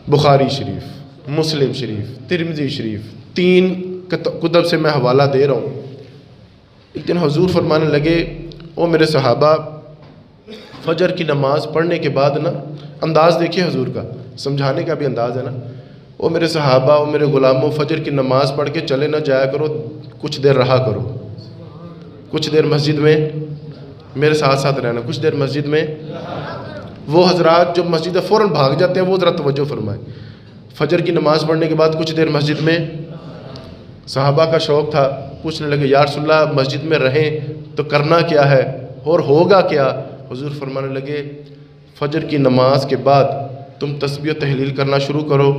بخاری شریف، مسلم شریف، ترمذی شریف، 3 کتب سے میں حوالہ دے رہا ہوں۔ ایک دن حضور فرمانے لگے، او میرے صحابہ، فجر کی نماز پڑھنے کے بعد نا، انداز دیکھیے حضور کا، سمجھانے کا بھی انداز ہے نا، او میرے صحابہ، او میرے غلاموں، فجر کی نماز پڑھ کے چلے نہ جایا کرو، کچھ دیر رہا کرو، کچھ دیر مسجد میں، میرے ساتھ ساتھ رہنا، کچھ دیر مسجد میں۔ وہ حضرات جو مسجد فوراً بھاگ جاتے ہیں وہ ذرا توجہ فرمائیں، فجر کی نماز پڑھنے کے بعد کچھ دیر مسجد میں۔ صحابہ کا شوق تھا، پوچھنے لگے یا رسول اللہ مسجد میں رہیں تو کرنا کیا ہے اور ہوگا کیا؟ حضور فرمانے لگے فجر کی نماز کے بعد تم تسبیح و تحلیل کرنا شروع کرو،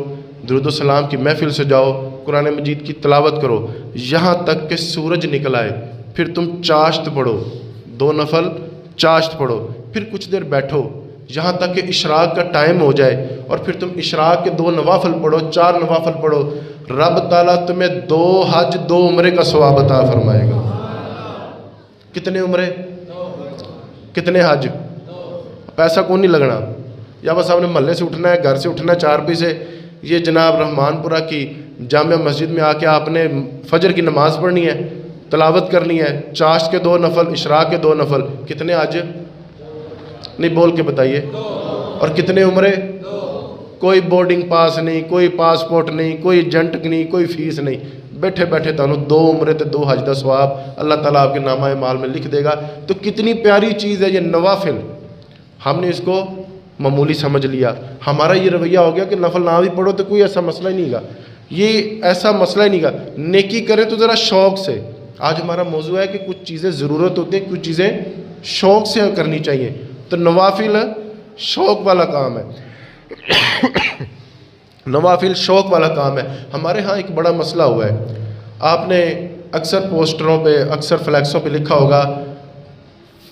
درود و سلام کی محفل سے جاؤ، قرآن مجید کی تلاوت کرو یہاں تک کہ سورج نکل آئے، پھر تم چاشت پڑھو، 2 نفل چاشت پڑھو، پھر کچھ دیر بیٹھو یہاں تک کہ اشراق کا ٹائم ہو جائے، اور پھر تم اشراق کے 2 نوافل پڑھو، 4 نوافل پڑھو، رب تعالیٰ تمہیں 2 حج 2 عمرے کا ثواب عطا فرمائے گا۔ کتنے عمرے؟ کتنے حج؟ پیسہ کون نہیں لگنا، یا بس آپ نے محلے سے اٹھنا ہے، گھر سے اٹھنا ہے، 4 روپے سے۔ یہ جناب رحمان پورہ کی جامعہ مسجد میں آ کے آپ نے فجر کی نماز پڑھنی ہے، تلاوت کرنی ہے، چاشت کے 2 نفل، اشراق کے 2 نفل، کتنے حج؟ نہیں بول کے بتائیے۔ اور کتنے عمرے؟ کوئی بورڈنگ پاس نہیں، کوئی پاسپورٹ نہیں، کوئی ایجنٹ نہیں، کوئی فیس نہیں، بیٹھے بیٹھے تانوں 2 عمرے تے 2 حج دا ثواب اللہ تعالیٰ آپ کے نامہ اعمال میں لکھ دے گا۔ تو کتنی پیاری چیز ہے یہ نوافل، ہم نے اس کو معمولی سمجھ لیا، ہمارا یہ رویہ ہو گیا کہ نفل نہ بھی پڑھو تو کوئی ایسا مسئلہ ہی نہیں گا، یہ ایسا مسئلہ ہی نہیں گا، نیکی کریں تو ذرا شوق سے۔ آج ہمارا موضوع ہے کہ کچھ چیزیں ضرورت ہوتی ہیں، کچھ چیزیں شوق سے کرنی چاہیے، تو نوافل شوق والا کام ہے، نوافل شوق والا کام ہے۔ ہمارے ہاں ایک بڑا مسئلہ ہوا ہے، آپ نے اکثر پوسٹروں پہ، اکثر فلیکسوں پہ لکھا ہوگا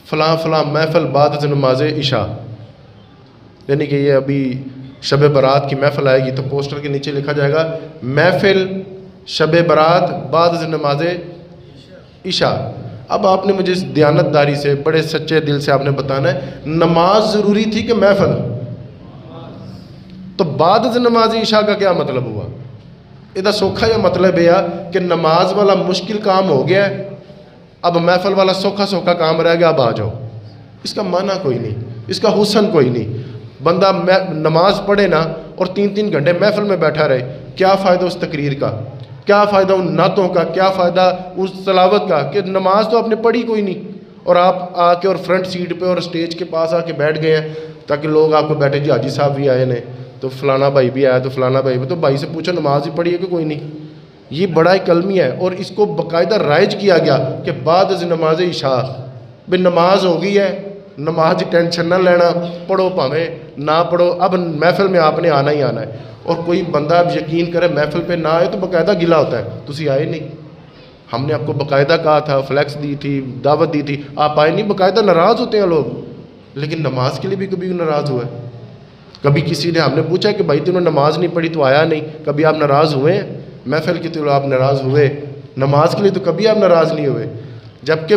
فلاں فلاں محفل بعد نماز عشاء، یعنی کہ یہ ابھی شب برات کی محفل آئے گی تو پوسٹر کے نیچے لکھا جائے گا محفل شب برات بعد نماز عشاء۔ اب آپ نے مجھے دیانت داری سے، بڑے سچے دل سے آپ نے بتانا ہے نماز ضروری تھی کہ محفل؟ تو بعد نماز عشاء کا کیا مطلب ہوا؟ یہ سوکھا یہ مطلب ہے کہ نماز والا مشکل کام ہو گیا ہے، اب محفل والا سوکھا سوکھا کام رہ گیا، اب آ جاؤ۔ اس کا معنی کوئی نہیں، اس کا حسن کوئی نہیں۔ بندہ نماز پڑھے نا اور 3 گھنٹے محفل میں بیٹھا رہے، کیا فائدہ اس تقریر کا، کیا فائدہ ان نعتوں کا، کیا فائدہ اس تلاوت کا کہ نماز تو آپ نے پڑھی کوئی نہیں، اور آپ آ کے اور فرنٹ سیٹ پہ اور اسٹیج کے پاس آ کے بیٹھ گئے ہیں تاکہ لوگ آپ کو بیٹھے جی حاجی صاحب بھی آئے نے، تو فلانا بھائی بھی آیا، تو فلانا بھائی بھی، تو بھائی سے پوچھو نماز ہی پڑھی ہے کہ کوئی نہیں۔ یہ بڑا ہی کلمی ہے، اور اس کو باقاعدہ رائج کیا گیا کہ بعد از نماز عشاء، بھئی نماز ہو گئی ہے، نماز کی ٹینشن نہ لینا، پڑھو پاویں نہ پڑھو، اب محفل میں آپ نے آنا ہی آنا ہے۔ اور کوئی بندہ اب یقین کرے محفل پہ نہ آئے تو باقاعدہ گلہ ہوتا ہے تسی آئے نہیں، ہم نے آپ کو باقاعدہ کہا تھا، فلیکس دی تھی، دعوت دی تھی، آپ آئے نہیں، باقاعدہ ناراض ہوتے ہیں لوگ۔ لیکن نماز کے لیے بھی کبھی ناراض ہوئے؟ کبھی کسی نے ہم نے پوچھا کہ بھائی تم نے نماز نہیں پڑھی تو آیا نہیں، کبھی آپ ناراض ہوئے ہیں؟ محفل کی تو آپ ناراض ہوئے، نماز کے لیے تو کبھی آپ ناراض نہیں ہوئے، جبکہ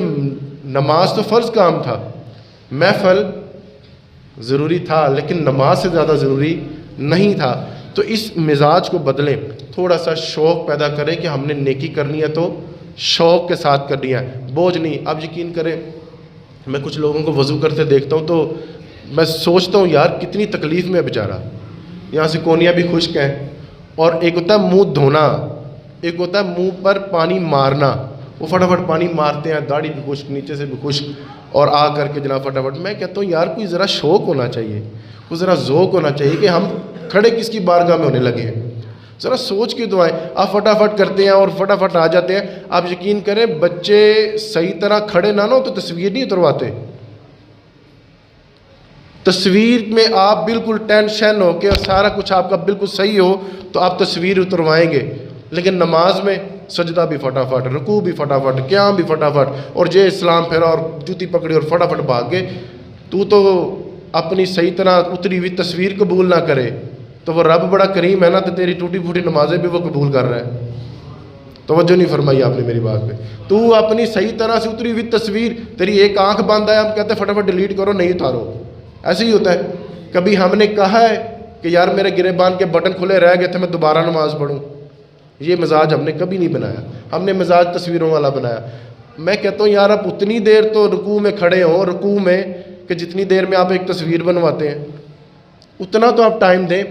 نماز تو فرض کام تھا، محفل ضروری تھا لیکن نماز سے زیادہ ضروری نہیں تھا۔ تو اس مزاج کو بدلیں، تھوڑا سا شوق پیدا کریں کہ ہم نے نیکی کرنی ہے تو شوق کے ساتھ کرنی ہے، بوجھ نہیں۔ اب یقین کریں میں کچھ لوگوں کو وضو کرتے دیکھتا ہوں تو میں سوچتا ہوں یار کتنی تکلیف میں ہے بیچارہ، یہاں سے کونیاں بھی خشک ہیں، اور ایک ہوتا ہے منہ دھونا، ایک ہوتا ہے منہ پر پانی مارنا، وہ فٹافٹ پانی مارتے ہیں، داڑھی بھی خشک، نیچے سے بھی خشک، اور آ کر کے جناب فٹافٹ۔ میں کہتا ہوں یار کوئی ذرا شوق ہونا چاہیے، کوئی ذرا ذوق ہونا چاہیے کہ ہم کھڑے کس کی بارگاہ میں ہونے لگے ہیں، ذرا سوچ کے دعائیں۔ آپ فٹافٹ کرتے ہیں اور فٹافٹ آ جاتے ہیں۔ آپ یقین کریں بچے صحیح طرح کھڑے نہ ہو تو تصویر نہیں اترواتے، تصویر میں آپ بالکل ٹینشن ہو کے اور سارا کچھ آپ کا بالکل صحیح ہو تو آپ تصویر اتروائیں گے، لیکن نماز میں سجدہ بھی فٹافٹ، رکوع بھی فٹافٹ، قیام بھی فٹافٹ، اور جے اسلام پھیرا اور جوتی پکڑی اور فٹافٹ بھاگ گئے۔ تو اپنی صحیح طرح اتری ہوئی تصویر قبول نہ کرے تو وہ رب بڑا کریم ہے نا، تو تیری ٹوٹی پھوٹی نمازیں بھی وہ قبول کر رہا ہے۔ توجہ نہیں فرمائی آپ نے میری بات پہ۔ تو اپنی صحیح طرح سے اتری ہوئی تصویر، تیری ایک آنکھ بند ہے، ہم کہتے ہیں فٹافٹ ڈیلیٹ کرو، نہیں اتارو، ایسے ہی ہوتا ہے۔ کبھی ہم نے کہا ہے کہ یار میرے گریبان کے بٹن کھلے رہ گئے تھے میں دوبارہ نماز پڑھوں. یہ مزاج ہم نے کبھی نہیں بنایا. ہم نے مزاج تصویروں والا بنایا. میں کہتا ہوں یار آپ اتنی دیر تو رکوع میں کھڑے ہوں رکوع میں کہ جتنی دیر میں آپ ایک تصویر بنواتے ہیں اتنا تو آپ ٹائم دیں.